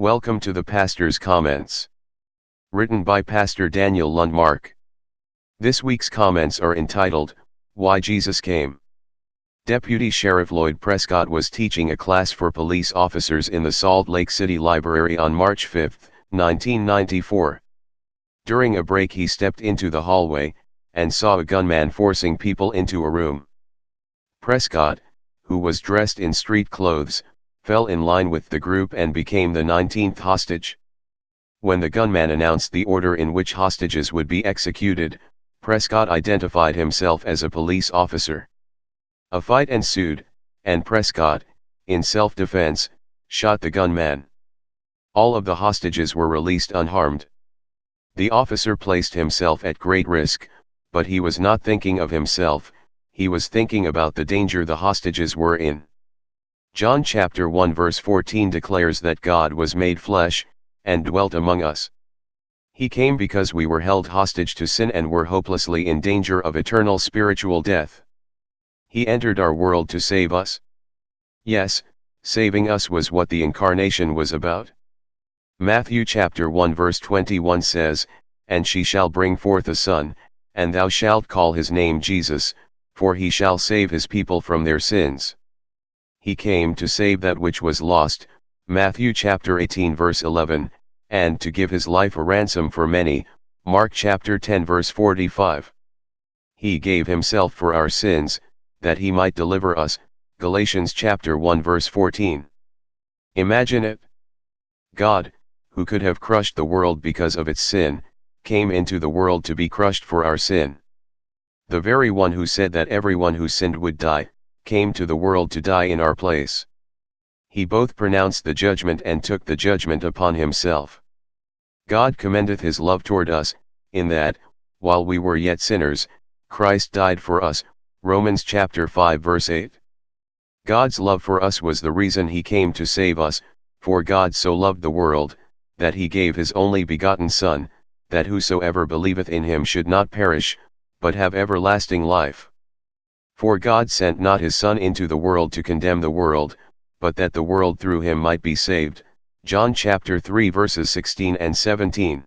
Welcome to the Pastor's Comments. Written by Pastor Daniel Lundmark. This week's comments are entitled, Why Jesus Came. Deputy Sheriff Lloyd Prescott was teaching a class for police officers in the Salt Lake City Library on March 5, 1994. During a break he stepped into the hallway, and saw a gunman forcing people into a room. Prescott, who was dressed in street clothes, fell in line with the group and became the 19th hostage. When the gunman announced the order in which hostages would be executed, Prescott identified himself as a police officer. A fight ensued, and Prescott, in self-defense, shot the gunman. All of the hostages were released unharmed. The officer placed himself at great risk, but he was not thinking of himself, he was thinking about the danger the hostages were in. John chapter 1 verse 14 declares that God was made flesh, and dwelt among us. He came because we were held hostage to sin and were hopelessly in danger of eternal spiritual death. He entered our world to save us. Yes, saving us was what the incarnation was about. Matthew chapter 1 verse 21 says, And she shall bring forth a son, and thou shalt call his name Jesus, for he shall save his people from their sins. He came to save that which was lost, Matthew chapter 18 verse 11, and to give his life a ransom for many, Mark chapter 10 verse 45. He gave himself for our sins, that he might deliver us, Galatians chapter 1 verse 14. Imagine it. God, who could have crushed the world because of its sin, came into the world to be crushed for our sin. The very one who said that everyone who sinned would die, came to the world to die in our place. He both pronounced the judgment and took the judgment upon himself. God commendeth his love toward us, in that, while we were yet sinners, Christ died for us, Romans chapter 5 verse 8. God's love for us was the reason he came to save us, for God so loved the world, that he gave his only begotten Son, that whosoever believeth in him should not perish, but have everlasting life. For God sent not his Son into the world to condemn the world, but that the world through him might be saved, John chapter 3 verses 16 and 17.